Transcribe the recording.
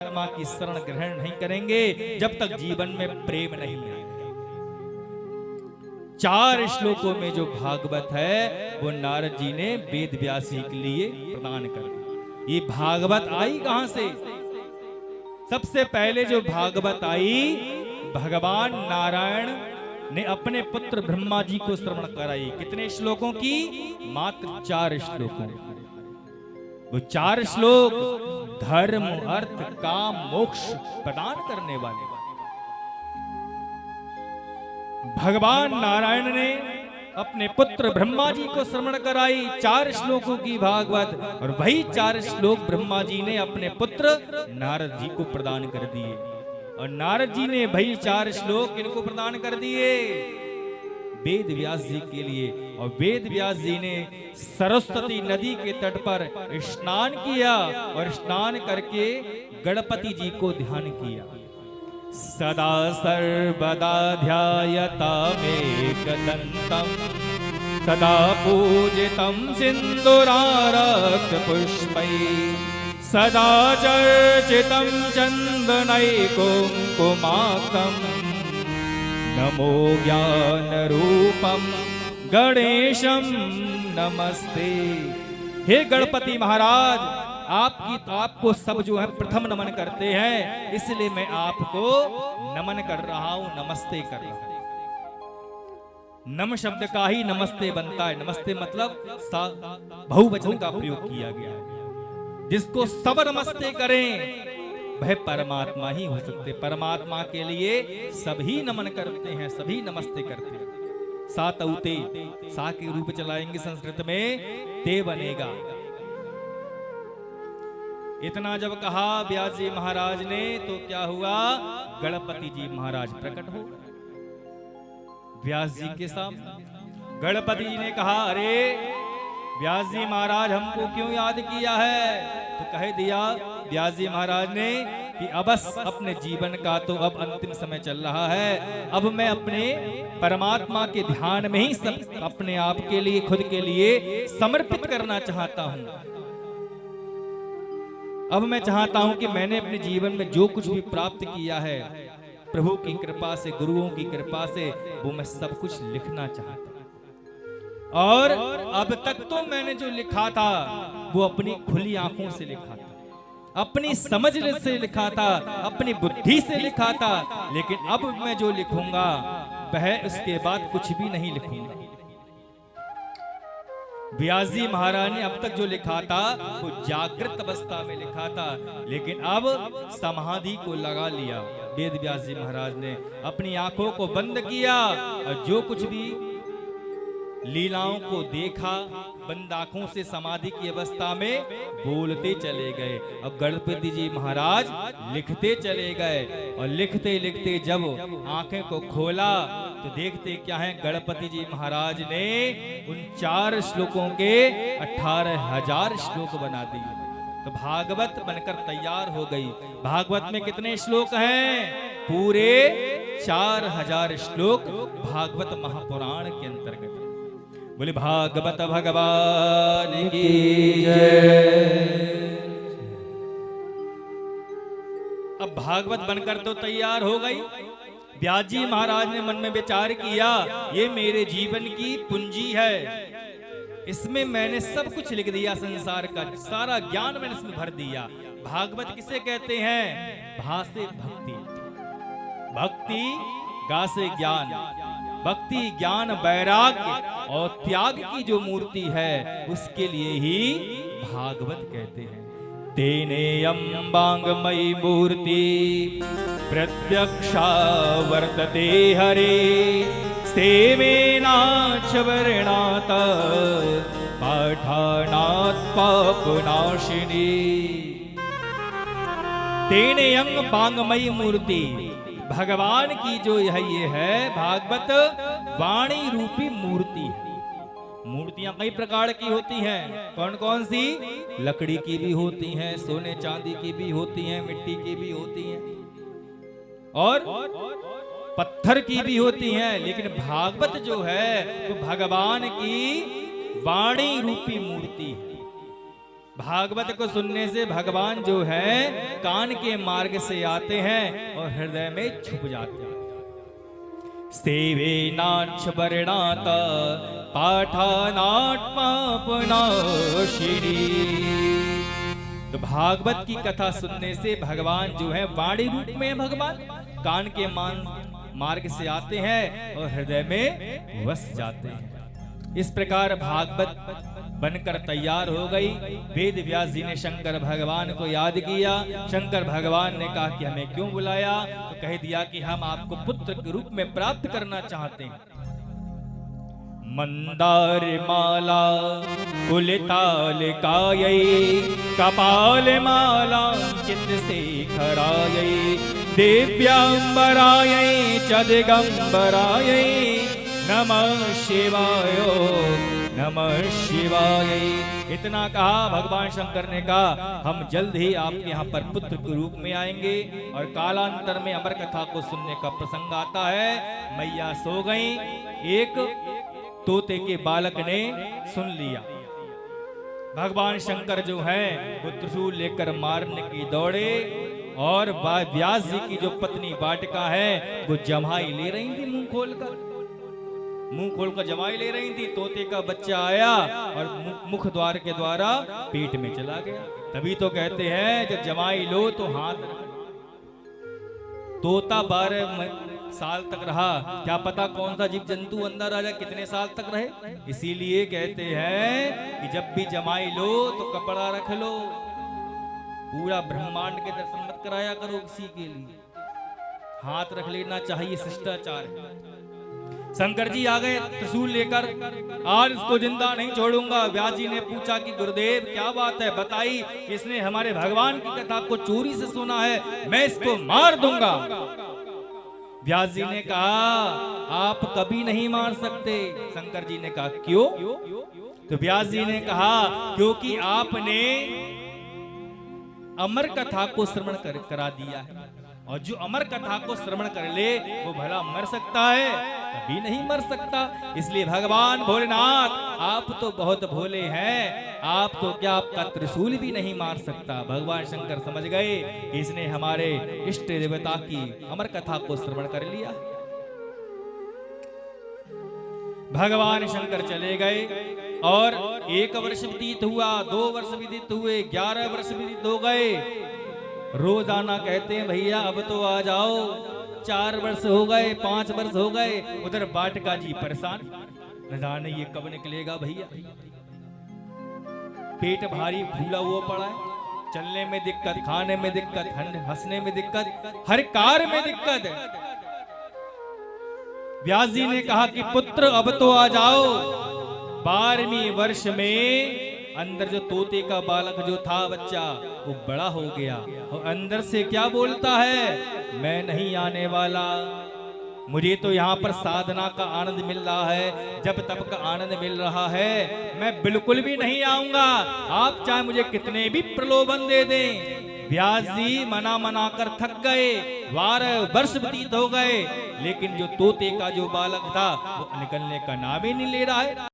परमात्मा की शरण ग्रहण नहीं करेंगे जब तक जीवन में प्रेम नहीं आएगा। 4 श्लोकों में जो भागवत है वो नारद जी ने वेद व्यास जी के लिए प्रदान कर दिया। ये भागवत आई कहां से? सबसे पहले जो भागवत आई भगवान नारायण ने अपने पुत्र ब्रह्मा जी को श्रवण कराई। कितने श्लोकों की? मात्र 4 श्लोकों की। वो 4 श्लोक धर्म अर्थ काम मोक्ष प्रदान करने वाले। भगवान नारायण ने अपने पुत्र ब्रह्मा जी को श्रवण कराई 4 श्लोकों की भागवत, और वही 4 श्लोक ब्रह्मा जी ने अपने पुत्र नारद जी को प्रदान कर दिए। और नारद जी ने वही 4 श्लोक इनको प्रदान कर दिए वेद व्यास जी के लिए। और वेद व्यास जी ने सरस्वती नदी के तट पर स्नान किया और स्नान करके गणपति जी को ध्यान किया। सदा सर्वदा ध्यायतामेकदन्तं सदा पूजितं सिन्दूरारक्त पुष्पैः सदा चर्चितं चन्दनैकुङ्कुमाक्तं नमो ज्ञानरूपं गणेशं नमस्ते। हे गणपति महाराज, आपको सब जो है प्रथम नमन करते हैं, इसलिए मैं आपको नमन कर रहा हूं, नमस्ते कर रहा हूं। नम शब्द का ही नमस्ते बनता है। नमस्ते मतलब बहुवचन का प्रयोग किया गया है। जिसको सब नमस्ते करें वह परमात्मा ही हो सकते। परमात्मा के लिए सभी नमन करते हैं, सभी नमस्ते करते हैं। सातौते सा के रूप चलाएंगे संस्कृत में ते बनेगा। इतना जब कहा व्यास जी महाराज ने तो क्या हुआ? गणपति जी महाराज प्रकट हो व्यास जी के सामने। गणपति जी ने कहा, अरे व्यास जी महाराज हमको क्यों याद किया है? तो कह दिया व्यास जी महाराज ने कि अबस अपने जीवन का तो अब अंतिम समय चल रहा है। अब मैं अपने परमात्मा के ध्यान में ही सब अपने आप के लिए, खुद के लिए समर्पित करना चाहता हूं। अब मैं चाहता हूं कि मैंने अपने जीवन में जो कुछ भी प्राप्त किया है प्रभु की कृपा से, गुरुओं की कृपा से, वो मैं सब कुछ लिखना चाहता हूं। और अब तक तो मैंने जो लिखा था वो अपनी खुली आंखों से लिखा था, अपनी समझ से लिखा था, अपनी बुद्धि से लिखा था। लेकिन अब मैं जो लिखूंगा वह उसके बाद कुछ भी नहीं लिखूंगा। व्यास जी महाराज ने अब तक जो लिखा था वो जागृत अवस्था में लिखा था, लेकिन अब समाधि को लगा लिया। वेद व्यास जी महाराज ने अपनी आंखों को बंद किया और जो कुछ भी लीलाओं को देखा बंद आंखों से समाधि की अवस्था में बोलते चले गए। अब गणपति जी महाराज लिखते चले गए और लिखते लिखते जब आंखें को खोला तो देखते क्या है, गणपति जी महाराज ने उन 4 श्लोकों के 18,000 श्लोक बना दिए। तो भागवत बनकर तैयार हो गई। भागवत में कितने श्लोक हैं? पूरे 4,000 श्लोक भागवत महापुराण के अंतर्गत। बोले भागवत भगवान की जय। अब भागवत बनकर तो तैयार हो गई। व्यास जी महाराज ने मन में विचार किया, ये मेरे जीवन की पूंजी है, इसमें मैंने सब कुछ लिख दिया, संसार का सारा ज्ञान मैंने इसमें भर दिया। भागवत किसे कहते हैं? भा से भक्ति, भक्ति गा से ज्ञान, भक्ति ज्ञान वैराग्य और त्याग की जो मूर्ति है उसके लिए ही भागवत कहते हैं। तेनेयं वाङ्मयी मूर्ति प्रत्यक्षा वर्तते हरे सेवेनाच वर्णात् पाठानात् पापनाशिनी। तेनेयं वाङ्मयी मूर्ति, भगवान की जो ये है भागवत वाणी रूपी मूर्ति है। मूर्तियां कई प्रकार की होती हैं। कौन कौन सी? लकड़ी की भी होती हैं, सोने चांदी की भी होती हैं, मिट्टी की भी होती हैं और पत्थर की भी होती हैं। लेकिन भागवत जो है वो भगवान की वाणी रूपी मूर्ति है। भागवत को सुनने से भगवान जो है कान के मार्ग से आते हैं और हृदय में छुप जाते हैं। सेवे नाक्ष वर्णात पाठानाट पापनाशिनी। तो भागवत की कथा सुनने से भगवान जो है वाणी रूप में भगवान कान के मार्ग से आते हैं और हृदय में वस जाते हैं। इस प्रकार भागवत बनकर तैयार हो गई। वेद व्यास जी ने शंकर भगवान को याद किया। शंकर भगवान ने कहा कि हमें क्यों बुलाया, तो कह दिया कि हम आपको पुत्र के रूप में प्राप्त करना चाहते हैं। मंदार माला कुलताल कायई कपाल माला चित शेखरायई दिव्यांबरायई च दिगंबरायई नमः शिवाय नमः शिवाय। इतना कहा भगवान शंकर ने कहा हम जल्द ही आपके यहाँ पर पुत्र के रूप में आएंगे। और कालांतर में अमर कथा को सुनने का प्रसंग आता है। मैया सो गई, एक तोते के बालक ने सुन लिया। भगवान शंकर जो है वो त्रिशूल लेकर मारने की दौड़े और व्यास जी की जो पत्नी वाटिका है वो जमाई ले रही थी, मुंह खोलकर जमाई ले रही थी। तोते का बच्चा आया और मुख द्वार के द्वारा पेट में चला गया। तभी तो कहते हैं जब जमाई लो तो हाथ तोता 12 साल तक रहा, क्या पता कौन सा जीव जंतु अंदर आ जाए, कितने साल तक रहे। इसीलिए कहते हैं कि जब भी जमाई लो तो कपड़ा रख लो। पूरा ब्रह्मांड के दर्शन मत कराया करो किसी के लिए, हाथ रख लेना चाहिए, शिष्टाचार है। शंकर जी आ गए त्रिशूल लेकर, आज इसको जिंदा नहीं छोड़ूंगा। व्यास जी ने पूछा कि गुरुदेव क्या बात है, बताई कि इसने हमारे भगवान की कथा को चोरी से सुना है, मैं इसको मार दूंगा। व्यास जी ने कहा आप कभी नहीं मार सकते। शंकर जी ने कहा क्यों? तो व्यास जी ने कहा क्योंकि आपने अमर कथा को श्रवण करा दिया है, और जो अमर कथा को श्रवण कर ले वो भला मर सकता है? कभी नहीं मर सकता। इसलिए भगवान भोलेनाथ आप तो बहुत भोले हैं, आप तो क्या आपका त्रिशूल भी नहीं मार सकता। भगवान शंकर समझ गए कि इसने हमारे इष्ट देवता की अमर कथा को श्रवण कर लिया। भगवान शंकर चले गए और 1 वर्ष व्यतीत हुआ, 2 वर्ष व्यतीत हुए, 11 वर्ष व्यतीत हो गए। रोजाना कहते हैं भैया अब तो आ जाओ। 4 वर्ष हो गए, 5 वर्ष हो गए। उधर वाटिका जी परेशान, न जाने ये कब निकलेगा भैया। पेट भारी फूला हुआ पड़ा है, चलने में दिक्कत, खाने में दिक्कत, हंसने में दिक्कत, हर कार्य में दिक्कत है। व्यास जी ने कहा कि पुत्र अब तो आ जाओ। 12वें वर्ष में अंदर जो तोते का बालक जो था बच्चा वो बड़ा हो गया और अंदर से क्या बोलता है, मैं नहीं आने वाला, मुझे तो यहाँ पर साधना का आनंद मिल रहा है, जब तप का आनंद मिल रहा है, मैं बिल्कुल भी नहीं आऊंगा। आप चाहे मुझे कितने भी प्रलोभन दे दें। व्यास जी मना कर थक गए, 12 वर्ष व्यतीत हो गए, लेकिन जो तोते का जो बालक था वो निकलने का नाम ही नहीं ले रहा है।